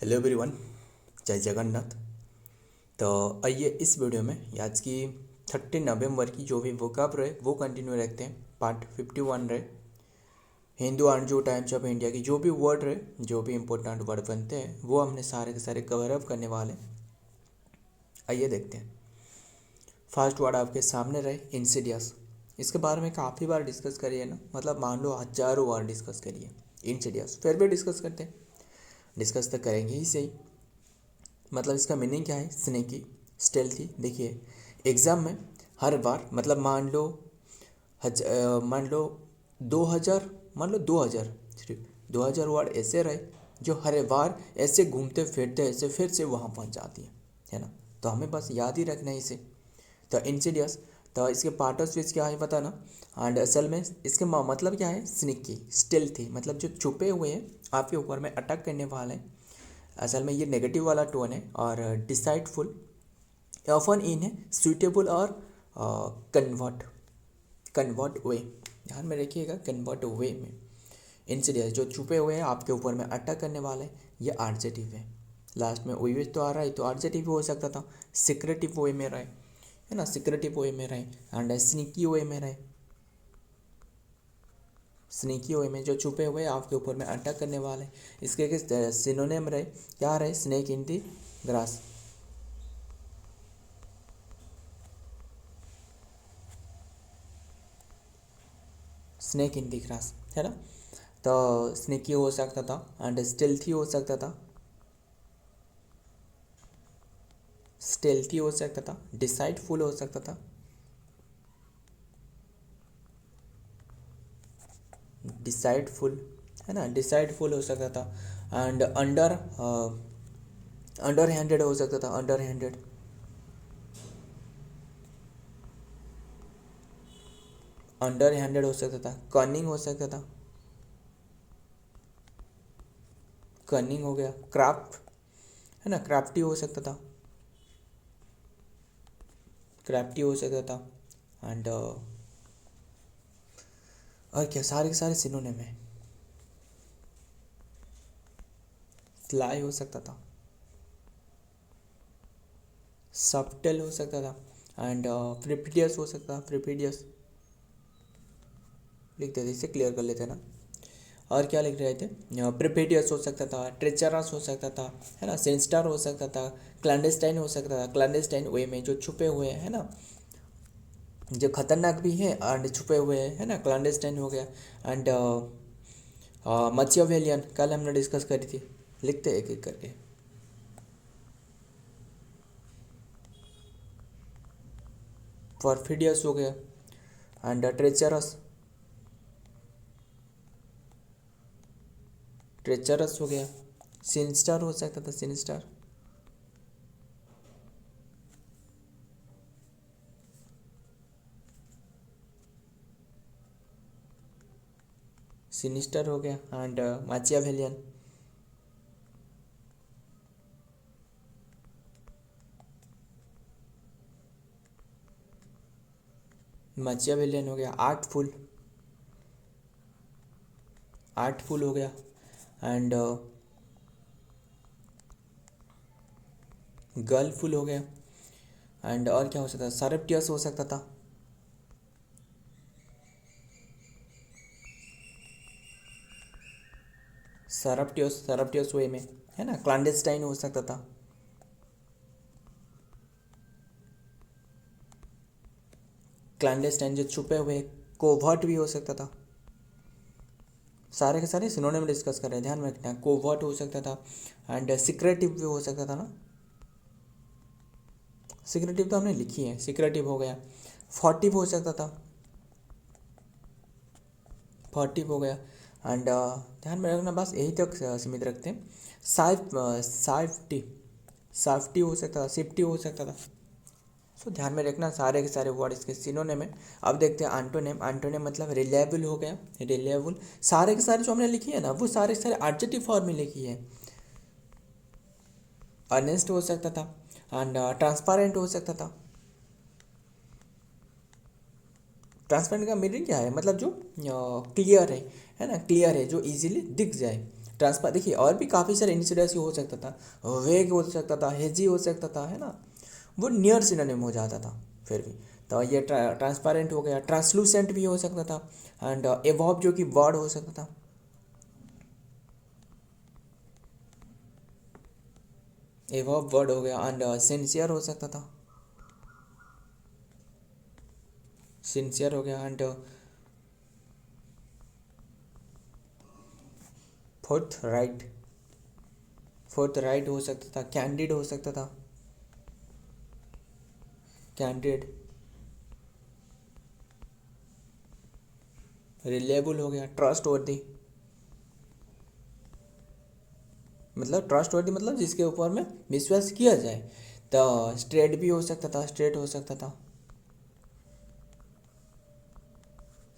Hello everyone, जय जगन्नाथ। तो आइए इस वीडियो में आज की 30 नवंबर की जो भी वोकैब रहे वो कंटिन्यू रखते हैं। पार्ट 51 रहे हिंदू एंड जो टाइम्स ऑफ इंडिया की जो भी वर्ड रहे, जो भी इम्पोर्टेंट वर्ड बनते हैं वो हमने सारे के सारे कवर अप करने वाले। आइए देखते हैं। फर्स्ट वर्ड आपके सामने रहे इंसिडियस। इसके बारे में काफ़ी बार डिस्कस करिए ना, मतलब मान लो हजारों बार डिस्कस करिए इंसिडियस, फिर भी डिस्कस करते हैं। डिस्कस तो करेंगे ही सही। मतलब इसका मीनिंग क्या है? Sneaky, stealthy. देखिए एग्ज़ाम में हर बार मतलब मान लो 2000, मान लो 2000, सिर्फ 2000 वर्ड ऐसे रहे जो हर बार ऐसे घूमते फिरते ऐसे फिर से वहाँ पहुँच जाती है ना। तो हमें बस याद ही रखना है इसे। तो इंसिडियस, तो इसके पार्ट ऑफ स्पीच क्या है पता ना। एंड असल में इसके मतलब क्या है? स्निकी, स्टेल्थी, मतलब जो छुपे हुए हैं आपके ऊपर में अटैक करने वाले हैं। असल में ये नेगेटिव वाला टोन है। और डिसाइडफुल ऑफन इन है सुइटेबल और कन्वर्ट, कन्वर्ट वे, ध्यान में रखिएगा, कन्वर्ट वे में। इंसिडियस जो छुपे हुए हैं आपके ऊपर में अटैक करने वाले हैं, ये एडजेक्टिव है। लास्ट में ओएस तो आ रहा है तो एडजेक्टिव हो सकता था। सिक्रेटिव वे में रहे, है ना, सिक्रेटिव वे में रहे। एंड स्नीकी वे में रहे, स्नेकी वे में जो छुपे हुए आपके ऊपर में अटैक करने वाले। इसके सिनोनिम रहे, क्या रहे? Snake in the grass, snake in the grass, है ना। तो स्नेकी हो सकता था एंड स्टेल्थी हो सकता था, स्टेल्थी हो सकता था, डिसाइडफुल हो सकता था, डिसाइडफुल, है ना, डिसाइडफुल हो सकता था। एंड अंडर हैंडेड हो सकता था, अंडर हैंडेड, अंडर हैंडेड हो सकता था। कनिंग हो सकता था, कनिंग हो गया। क्राफ्ट, है ना, क्राफ्टी हो सकता था, क्राफ्टी हो सकता था। एंड और क्या सारे के सारे सिनोनिम है। स्लाई हो सकता था, सब्टल हो सकता था। एंड प्रिपीडियस हो सकता था, प्रिपीडियस लिख देते, इसे क्लियर कर लेते हैं ना। और क्या लिख रहे थे? प्रिपेडियस हो सकता था, ट्रेचरस हो सकता था, है ना, सेंस्टर हो सकता था, क्लैंडस्टाइन हो सकता था। क्लैंडस्टाइन वे में जो छुपे हुए हैं, है ना, जो खतरनाक भी है एंड छुपे हुए हैं, है ना, क्लैंडस्टाइन हो गया। एंड मचियावेलियन कल हमने डिस्कस करी थी, लिखते एक एक करके। परफिडियस हो गया एंड ट्रेचरस, ट्रेचरस हो गया। सिनिस्टर हो सकता था, सिनिस्टर, सिनिस्टर हो गया। एंड माचियावेलियन, माचियावेलियन हो गया। आर्टफुल, आर्टफुल हो गया। एंड गर्लफुल हो गया। एंड और क्या हो सकता था? सरप्टियस हो सकता था, सरप्टियस, सरप्टियस वे में, है ना, क्लैंडस्टाइन हो सकता था, क्लैंडस्टाइन जो छुपे हुए। कोवर्ट भी हो सकता था। सारे के सारे सिनोनिम डिस्कस कर रहे हैं, ध्यान में रखना। कोवर्ट हो सकता था एंड सिक्रेटिव भी हो सकता था ना, सिक्रेटिव तो हमने लिखी है, सिक्रेटिव हो गया। फॉर्टिव हो सकता था, फॉर्टिव हो गया। एंड ध्यान में रखना, बस यही तक सीमित रखते हैं। साइफ्टी, साफ्टी हो सकता था, सेफ्टी हो सकता था। सो ध्यान में रखना सारे के सारे वर्ड इसके सिनोनिम है। अब देखते हैं एंटोनिम। एंटोनिम मतलब रिलायबल हो गया, रिलायबल। सारे के सारे जो हमने लिखी है ना वो सारे के सारे एडजेक्टिव फॉर्म में लिखी है। अर्नेस्ट हो सकता था एंड ट्रांसपेरेंट हो सकता था। ट्रांसपेरेंट का मीनिंग क्या है? मतलब जो क्लियर है ना, क्लियर है, जो इजीली दिख जाए। ट्रांसफर देखिए, और भी काफ़ी सारे इंसिडेंस हो सकता था, वेग हो सकता था, हेजी हो सकता था, है ना, वो नियर सिनोनिम हो जाता था फिर भी। तो ये ट्रांसपेरेंट हो गया, ट्रांसलूसेंट भी हो सकता था, एंड एवॉब जो कि वर्ड हो सकता था, एवॉब वर्ड हो गया, एंड सिंसियर हो सकता था, सिंसियर हो गया, and fourth right, fourth right हो सकता था, कैंडिड हो सकता था, कैंडिड, रिलेबल हो गया, ट्रस्ट वर्दी, मतलब ट्रस्ट वर्दी मतलब जिसके ऊपर में विश्वास किया जाए। तो स्ट्रेट भी हो सकता था, स्ट्रेट हो सकता था,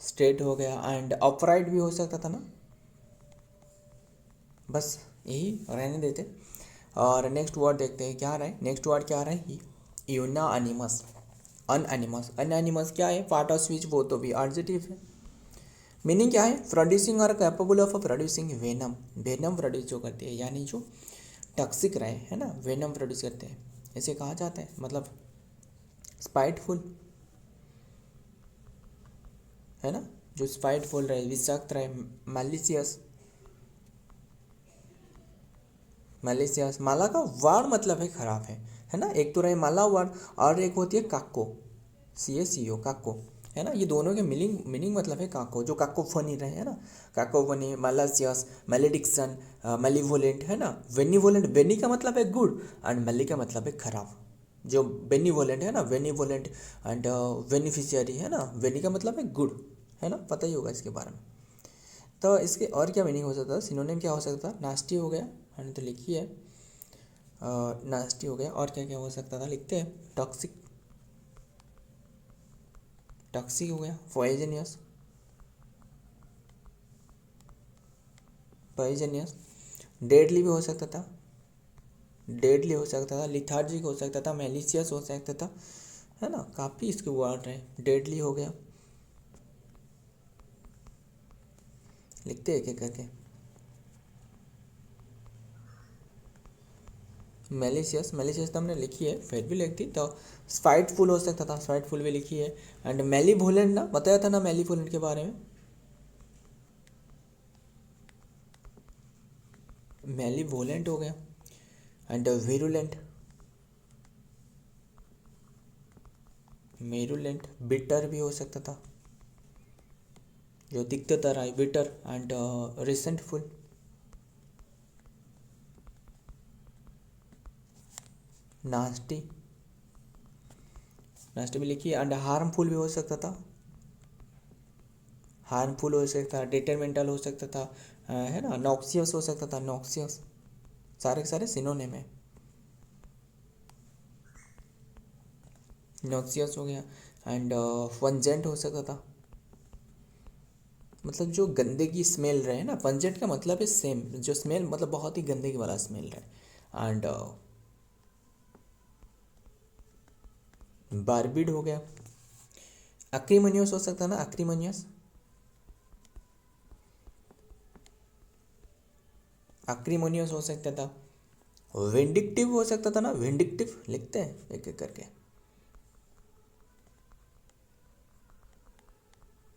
स्ट्रेट हो गया, एंड अपराइट भी हो सकता था ना। बस यही रहने देते, और नेक्स्ट वर्ड देखते हैं क्या आ रहा है। नेक्स्ट वर्ड क्या आ रहा है, यूना एनिमस, अनएनिमस। अनएनिमस क्या है, पार्ट ऑफ स्पीच, वो तो भी एडजेक्टिव है। मीनिंग क्या है, प्रोड्यूसिंग और capable of producing venom, venom produce जो करती है, यानी जो टॉक्सिक रहे, है ना, वेनम प्रोड्यूस करते हैं, इसे कहा जाता है। मतलब स्पाइटफुल, है ना, जो स्पाइटफुल रहे, विषाक्त रहे, मैलिशियस, मैलिशियस माला का वार मतलब है खराब है ना। एक तो रहे माला वार, और एक होती है काको, CACO, काको, है ना। ये दोनों के मीनिंग मतलब है काको, जो काको फनी रहे, है ना, काको फनी, मैलासियस, मैलेडिक्सन, मेलिवोलेंट, है ना। वेनिवोलेंट, वेनी का मतलब है गुड, एंड मेली का मतलब है खराब। जो बेनिवोलेंट है ना, वेनिवोलेंट, एंड बेनिफिशियरी, है ना, वेनी का मतलब है गुड, है ना, पता ही होगा इसके बारे में। तो इसके और क्या मीनिंग हो सकता है, सिनोनिम क्या हो सकता है, नास्टी हो गया, मैंने तो लिखी है, नास्टी हो गया, और क्या क्या हो सकता था, लिखते हैं, टॉक्सिक, टॉक्सिक हो गया, पॉइजनियस, पॉइजनियस, डेडली भी हो सकता था, डेडली हो सकता था, लिथार्जिक हो सकता था, मेलिशियस हो सकता था, है ना, काफ़ी इसके वर्ड रहे। डेडली हो गया, लिखते हैं क्या करके, मेलिशियस, मेलिशियस तो हमने लिखी है, फिर भी लिखती तो स्पाइटफुल हो सकता था, स्पाइटफुल भी लिखी है, एंड मेलीवोलेंट ना, बताया था ना मेलीवोलेंट के बारे में, मेलीवोलेंट हो गया, एंड विरुलेंट, मेरुलेंट, बिटर भी हो सकता था, जो तिक्तता रहा है, bitter, and resentful, nasty, nasty भी लिखी, एंड हार्मफुल भी हो सकता था, हार्मफुल हो सकता था, डिटरमेंटल हो सकता था, है ना, नॉक्सियस हो सकता था, नॉक्सियस, सारे के सारे सिनोनिम है। नॉक्सियस हो गया, एंड पंजेंट हो सकता था, मतलब जो गंदे की स्मेल रहे, ना, पंजेंट का मतलब है सेम, जो स्मेल मतलब बहुत ही गंदगी वाला स्मेल रहे, एंड बारबीड हो गया, अक्रीमोनियस हो सकता ना, अक्रीमोनियस, अक्रीमोनियस हो सकता था, विंडिक्टिव हो सकता था ना, विंडिक्टिव, लिखते हैं एक एक करके,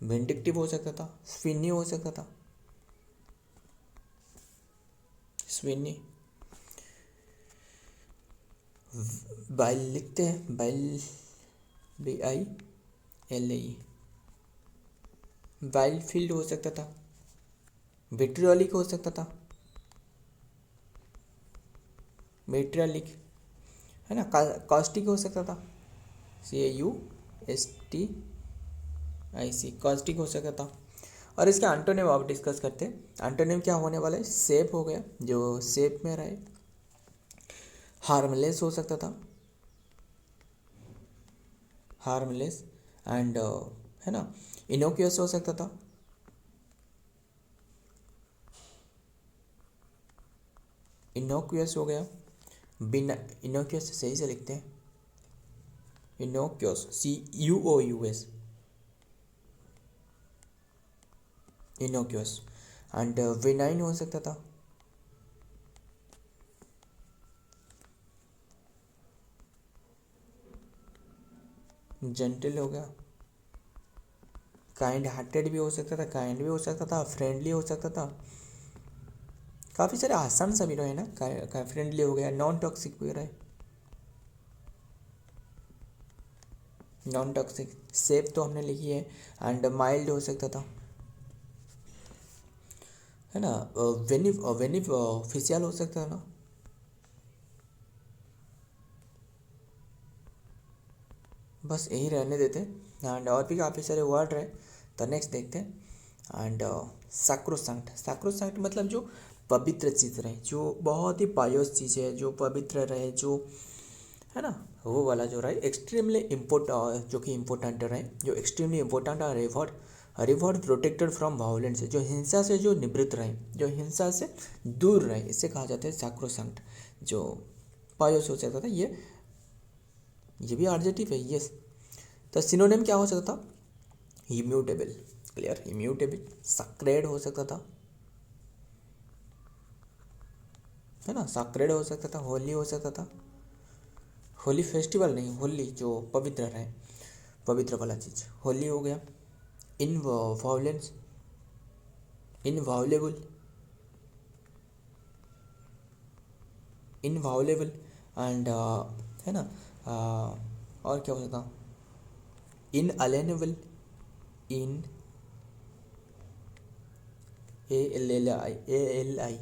विंडिक्टिव हो सकता था, स्विनी हो सकता था, स्विनी, बाइल लिखते हैं, बाइल, BILE, बाइल फील्ड हो सकता था, विट्रियोलिक हो सकता था, विट्रियोलिक, है ना, कॉस्टिक हो सकता था, CAUSTIC, कॉस्टिक हो सकता था। और इसके एंटोनिम आप डिस्कस करते हैं। एंटोनिम क्या होने वाला है, सेफ हो गया, जो सेफ में रहे, हार्मलेस हो सकता था, हार्मलेस, एंड है ना, इनोक्यूअस हो सकता था, इनोक्यूअस हो गया, बिना, इनोक्यूअस सही से लिखते हैं, इनोक्यूअस, CUOUS, इनोक्यूअस, एंड विनाइन हो सकता था, जेंटल हो गया, काइंड हार्टेड भी हो सकता था, काइंड भी हो सकता था, फ्रेंडली हो सकता था, काफ़ी सारे आसान सभी रहे ना। फ्रेंडली हो गया, नॉन टॉक्सिक भी रहे, नॉन टॉक्सिक, सेफ तो हमने लिखी है, एंड माइल्ड हो सकता था, है ना। बेनिफिशियल हो सकता है ना। बस यही रहने देते हैं, एंड और भी काफ़ी सारे वर्ड रहे, तो नेक्स्ट देखते हैं। एंड सैक्रोसैंक्ट, सैक्रोसैंक्ट मतलब जो पवित्र चीज़ रहे, जो बहुत ही पायोस चीज़ है, जो पवित्र रहे, जो है ना, वो वाला जो रहे एक्सट्रीमली जो कि इम्पोर्टेंट रहे, जो एक्सट्रीमली इम्पोर्टेंट है, रिवॉर्ड प्रोटेक्टेड फ्रॉम वायलेंस, जो हिंसा से जो निवृत्त रहे, जो हिंसा से दूर रहे, इसे कहा जाता है सैक्रोसैंक्ट, जो पायोस हो सकता था। ये भी एडजेक्टिव है, यस। तो सिनोनिम क्या हो सकता था? इम्यूटेबल, क्लियर, इम्यूटेबल, सैक्रेड हो सकता था, है ना, सैक्रेड हो सकता था, होली हो सकता था, होली फेस्टिवल नहीं, होली जो पवित्र रहे, पवित्र वाला चीज़, होली हो गया। इनवाउलेंस, इनवाउलेबल, इनवाउलेबल, एंड है ना, और क्या हो सकता, inalienable, in ALLI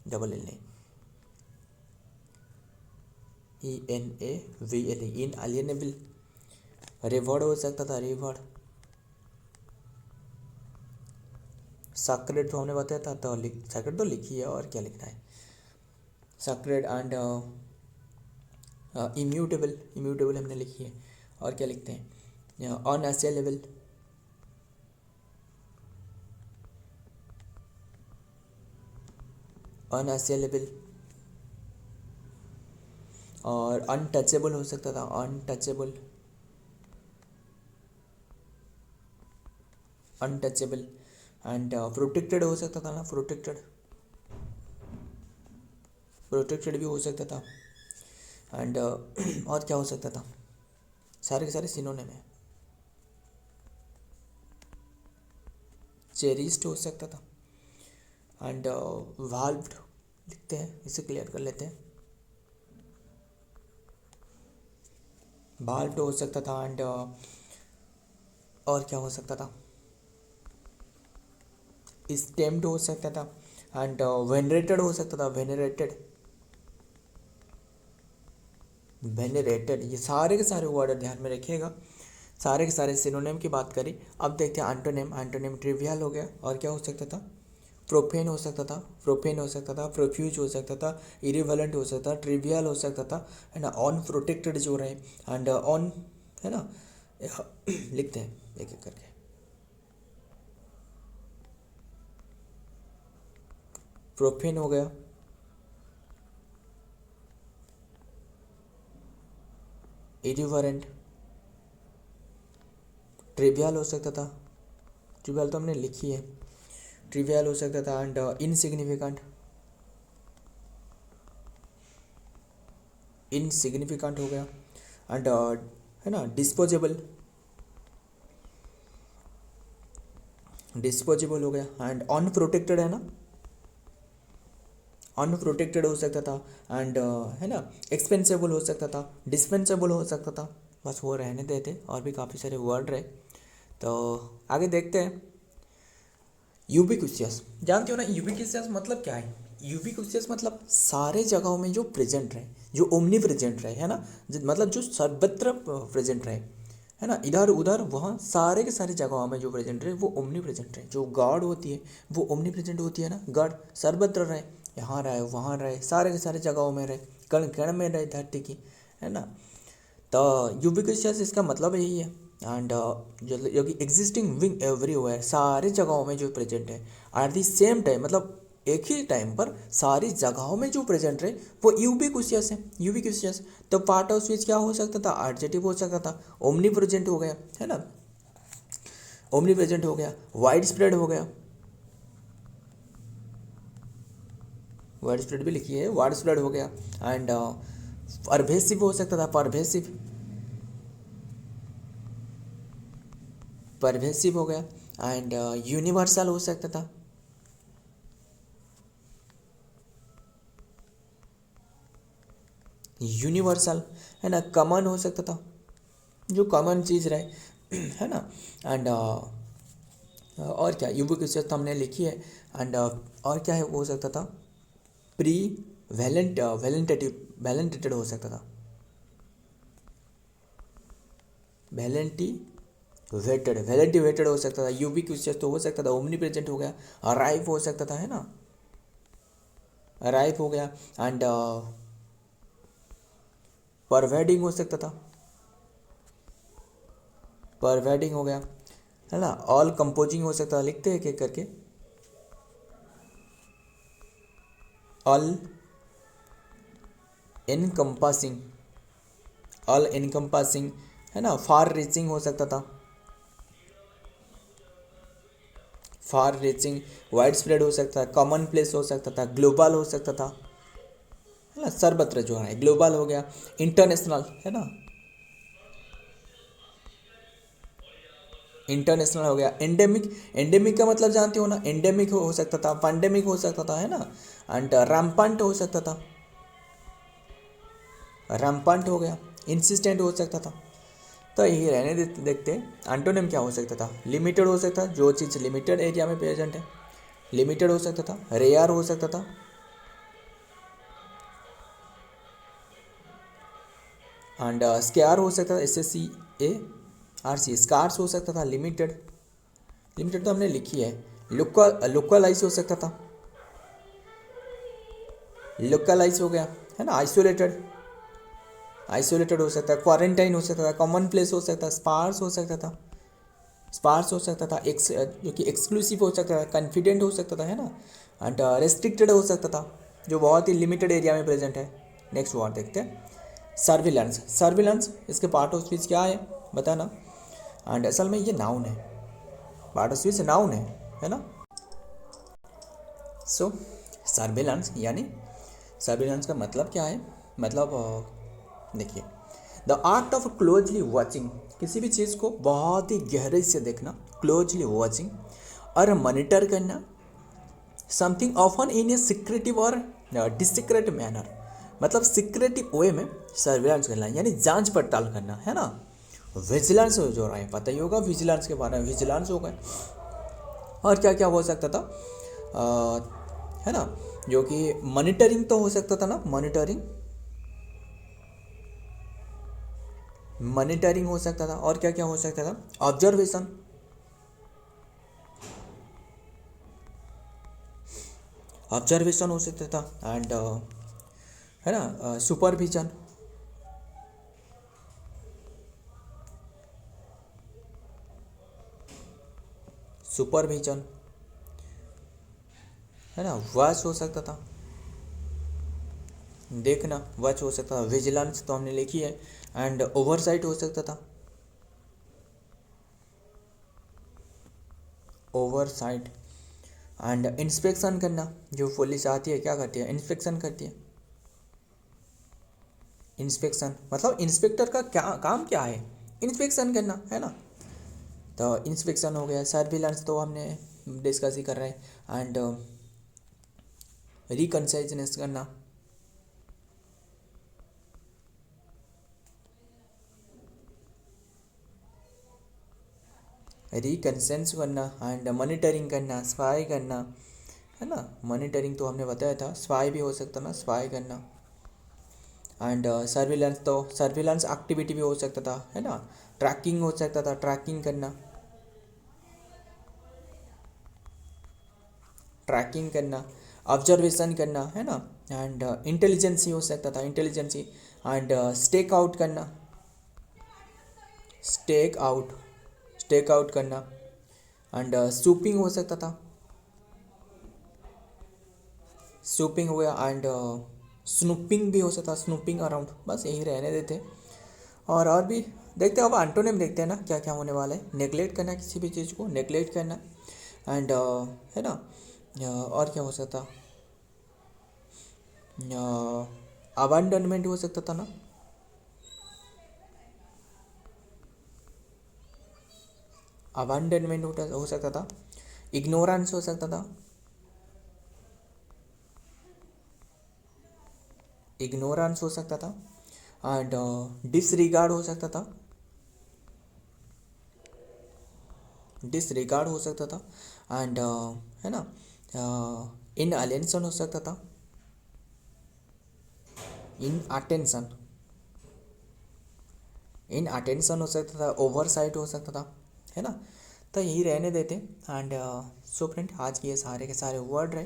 double L ENAVLE, inalienable. Reward हो सकता था, रिवॉर्ड, सैक्रेड तो हमने बताया था, तो सैक्रेड तो लिखी है, और क्या लिखना है, सैक्रेड, एंड इम्यूटेबल, इम्यूटेबल हमने लिखी है, और क्या लिखते हैं, अनअसेलेबल, अनअसेलेबल, और अनटचेबल हो सकता था, अनटचेबल, अनटचेबल, एंड प्रोटेक्टेड हो सकता था ना, प्रोटेक्टेड, प्रोटेक्टेड भी हो सकता था, एंड और क्या हो सकता था, सारे के सारे सिनोनिम है। चेरिस्ड हो सकता था, एंड वाल्व्ड लिखते हैं, इसे क्लियर कर लेते हैं, वाल्व्ड हो सकता था, एंड और क्या हो सकता था, स्टेम्ड हो सकता था, एंड वेनरेटेड हो सकता था, वेनरेटेड, वेनरेटेड, ये सारे के सारे वर्ड ध्यान में रखिएगा, सारे के सारे सिनोनिम की बात करी। अब देखते हैं एंटोनिम, एंटोनिम ट्रिवियल हो गया, और क्या हो सकता था, प्रोफेन हो सकता था, प्रोफेन हो सकता था, प्रोफ्यूज हो सकता था, इरिवेलेंट हो सकता था, ट्रिवियल हो सकता था, है ना, ऑन प्रोटेक्टेड जो रहे, एंड ऑन, है ना, लिखते हैं एक एक करके, प्रोफेन हो गया, इरिवेलेंट, ट्रिवियल हो सकता था, ट्रिवियल तो हमने लिखी है, ट्रिवियल हो सकता था, एंड इनसिग्निफिकेंट, इनसिग्निफिकेंट हो गया, एंड है ना, डिस्पोजेबल, डिस्पोजेबल हो गया, एंड अनप्रोटेक्टेड है ना, अनप्रोटेक्टेड हो सकता था, एंड है ना, एक्सपेंसेबल हो सकता था, डिस्पेंसेबल हो सकता था। बस वो रहने देते, और भी काफ़ी सारे वर्ड रहे, तो आगे देखते हैं। यूबिक्विशियस, जानते हो ना यूबिक्विशियस मतलब क्या है? यूबिक्विशियस मतलब सारे जगहों में जो प्रेजेंट रहे, जो ओमनी प्रेजेंट रहे, है ना, मतलब जो सर्वत्र प्रेजेंट रहे, है ना, इधर उधर वहाँ सारे के सारे जगहों में जो प्रेजेंट रहे वो ओमनी प्रेजेंट रहे। जो गॉड होती है वो ओमनी प्रेजेंट होती है ना, गॉड सर्वत्र रहे, यहाँ रहे, वहाँ रहे, सारे के सारे जगहों में रहे, कण कण में रहे धरती की, है ना। तो यूबिक्विशियस इसका मतलब यही है, एंड जो कि एग्जिस्टिंग विंग एवरीवेयर, सारी जगहों में जो प्रेजेंट है, एट द सेम टाइम, मतलब एक ही टाइम पर सारी जगहों में जो प्रेजेंट रहे वो यूबिक्विशियस है, यूबिक्विशियस। तो पार्ट ऑफ स्पीच क्या हो सकता था? एडजेक्टिव हो सकता था, ओमनी प्रेजेंट हो गया, है ना, ओमनी प्रेजेंट हो गया, वाइड स्प्रेड हो गया, वाइड स्प्रेड भी लिखी है, वाइड स्प्रेड हो गया, एंड परवेसिव हो सकता था, परवेसिव, परवेसिव हो गया, एंड यूनिवर्सल हो सकता था, यूनिवर्सल है ना, कॉमन हो सकता था, जो कॉमन चीज़ रहे है ना, एंड और क्या यूबिक्विटस तो हमने लिखी है, एंड और क्या है वो हो सकता था, प्री वैलेंटेटेड हो सकता था, वैलेंटिवेटेड हो सकता था, यूबिक्विटस तो हो सकता था, ओमनी प्रेजेंट हो गया, अराइव हो सकता था, है ना, अराइव हो गया, एंड परवेडिंग हो सकता था, परवेडिंग हो गया, है ना, ऑल कंपोजिंग हो सकता था, लिखते हैं एक करके, ऑल इनकम्पासिंग, ऑल इनकम्पासिंग, है ना, फार रीचिंग हो सकता था, फार रीचिंग, वाइड स्प्रेड हो सकता था, कॉमन प्लेस हो सकता था, ग्लोबल हो सकता था, है ना, सर्वत्र जो है ग्लोबल हो गया, इंटरनेशनल, है ना, इंटरनेशनल हो गया, एंडेमिक, एंडेमिक का मतलब जानते हो ना, एंडेमिक हो सकता था, पैंडेमिक हो सकता था, है ना, एंड रैम्पंट हो सकता था, रैम्पंट हो गया, इंसिस्टेंट हो सकता था। तो यही रहने देखते हैं एंटोनिम क्या हो सकता था, लिमिटेड हो सकता था, जो चीज़ लिमिटेड एरिया में प्रेजेंट है, लिमिटेड हो सकता था, रेयर हो सकता था, एंड स्केयर हो सकता था, SSCARC, स्कार्स हो सकता था, लिमिटेड, लिमिटेड तो हमने लिखी है, लोकलाइज हो सकता था, लोकलाइज हो गया, है ना, आइसोलेटेड, आइसोलेटेड हो सकता है, क्वारंटाइन हो सकता था, कॉमन प्लेस हो सकता था, स्पार्स हो सकता था, स्पार्स हो सकता था, जो कि एक्सक्लूसिव हो सकता था, कॉन्फिडेंट हो सकता था, है ना, एंड रेस्ट्रिक्टेड हो सकता था, जो बहुत ही लिमिटेड एरिया में प्रेजेंट है। नेक्स्ट वर्ड देखते हैं, सर्विलेंस, सर्विलेंस इसके पार्ट ऑफ स्पीच क्या है बताना, एंड असल में ये नाउन है, पार्ट ऑफ स्पीच नाउन है ना। सो सर्विलेंस यानी, सर्विलेंस का मतलब क्या है, मतलब देखिए, the art of closely watching, किसी भी चीज़ को बहुत ही गहराई से देखना, क्लोजली वॉचिंग, और मॉनिटर करना, something often in A secretive और डिसिक्रेट मैनर, मतलब सिक्रेटिव वे में सर्विलांस करना यानी जांच पड़ताल करना, है ना, विजिलेंस जो रहा है पता ही होगा, विजिलेंस के बारे में, विजिलेंस हो गए, और क्या क्या हो सकता था, है ना, जो कि मॉनिटरिंग तो हो सकता था ना, मॉनिटरिंग, मॉनिटरिंग हो सकता था, और क्या क्या हो सकता था, ऑब्जर्वेशन, ऑब्जर्वेशन हो सकता था, एंड है ना, सुपरविजन, सुपरविजन, है ना, वॉच हो सकता था, देखना, वॉच हो सकता था, विजिलेंस तो हमने लिखी है, एंड ओवरसाइट हो सकता था, ओवरसाइट, एंड इंस्पेक्शन करना, जो पुलिस आती है क्या करती है, इंस्पेक्शन करती है, इंस्पेक्शन मतलब इंस्पेक्टर का क्या काम क्या है, इंस्पेक्शन करना, है ना, तो इंस्पेक्शन हो गया, सर्विलेंस तो हमने डिस्कस ही कर रहे हैं, एंड रिकनसाइजनेस करना, रिकनसेंस करना, एंड मॉनिटरिंग करना, स्पाई करना, है ना, मॉनिटरिंग तो हमने बताया था, स्पाई भी हो सकता ना, स्पाई करना, एंड सर्विलेंस तो सर्विलेंस एक्टिविटी भी हो सकता था, है ना, ट्रैकिंग हो सकता था, ट्रैकिंग करना, ट्रैकिंग करना, ऑब्जर्वेशन करना, है ना, एंड इंटेलिजेंसी हो सकता था, इंटेलिजेंसी, एंड स्टेक आउट करना, स्टेक आउट, स्टेक आउट करना, एंड सूपिंग हो सकता था, सूपिंग हो गया, एंड स्नूपिंग भी हो सकता, स्नूपिंग अराउंड, बस यही रहने देते, और भी देखते हैं, अब एंटोनिम देखते हैं ना क्या क्या होने वाला है, नेगलेक्ट करना, किसी भी चीज़ को नेगलेक्ट करना, एंड है ना, और क्या हो सकता, अबांडनमेंट हो सकता था ना, अबैंडनमेंट हो सकता था, इग्नोरेंस हो सकता था, इग्नोरेंस हो सकता था, एंड डिसरिगार्ड हो सकता था, डिसरिगार्ड हो सकता था, एंड है ना, इन अटेंशन हो सकता था, इन अटेंशन, इन अटेंशन हो सकता था, ओवरसाइट हो सकता था, है ना। तो यही रहने देते। एंड सो फ्रेंड, आज के ये सारे के सारे वर्ड रहे,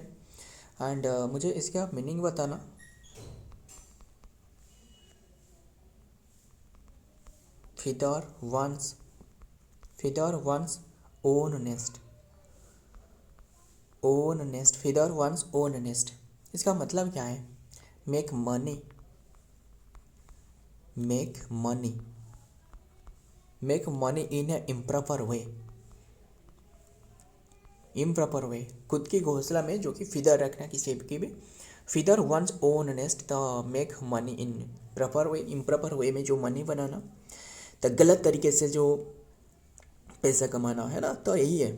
एंड मुझे इसके आप मीनिंग बताना। Feather one's, feather one's own nest, own nest, feather one's own nest, इसका मतलब क्या है? Make money, make money, make money in a improper way, improper way, खुद की घोंसला में जो कि फिदर रखना किसी की भी, feather one's own nest, the make money in proper way, improper way में जो मनी बनाना, तो गलत तरीके से जो पैसा कमाना, है ना। तो यही है।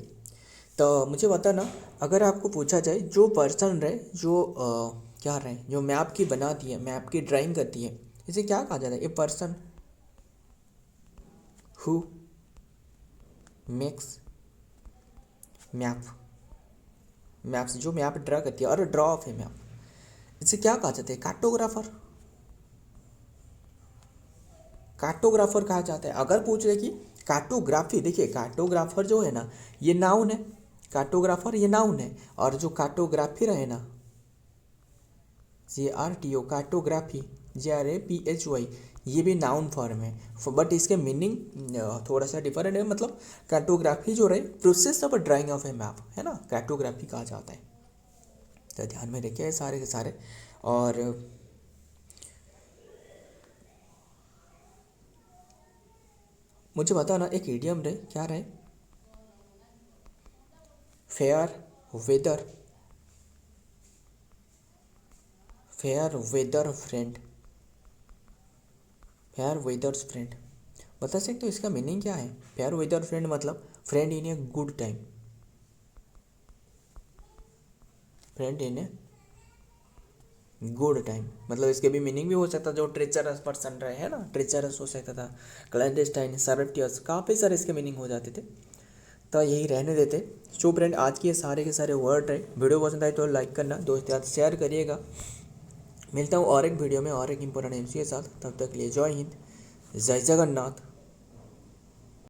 तो मुझे बताना, अगर आपको पूछा जाए जो पर्सन रहे, जो क्या रहे, जो मैप की बनाती है, मैप की ड्राइंग करती है, इसे क्या कहा जाता है? A person who makes map, maps, जो मैप ड्रा करती है और ड्रॉ ऑफ है मैप, इसे क्या कहा जाता है? कार्टोग्राफर, कार्टोग्राफर कहा जाता है। अगर पूछ रहे कि कार्टोग्राफी, देखिए कार्टोग्राफर जो है ना, ये नाउन है, कार्टोग्राफर ये नाउन है, और जो कार्टोग्राफी रहे ना, JRTO, कार्टोग्राफी, JRAPHY, ये भी नाउन फॉर्म है, बट इसके मीनिंग थोड़ा सा डिफरेंट है। मतलब कार्टोग्राफी जो रहे, process of drying of A map, है ना, कार्टोग्राफी कहा जाता है। तो ध्यान में रखिए सारे के सारे। और मुझे बताना, एक इडियम रहे, क्या रहे? Fair weather, fair weather friend, fair weathers friend, बता सकते हो इसका मीनिंग क्या है? फेयर वेदर फ्रेंड मतलब friend in a good time, friend in a good time, मतलब इसके भी मीनिंग भी हो सकता है, जो ट्रेचरस पर्सन रहे, है ना, ट्रेचरस हो सकता था, क्लैंडस्टाइन, सरप्टियस, काफ़ी सारे इसके मीनिंग हो जाते थे। तो यही रहने देते। सो फ्रेंड, आज के सारे के सारे वर्ड रहे। वीडियो पसंद आए तो लाइक करना, दोस्त याद शेयर करिएगा। मिलता हूँ और एक वीडियो में और एक इंपॉर्टेंट एमसी के साथ। तब तक के लिए जय हिंद, जय जगन्नाथ।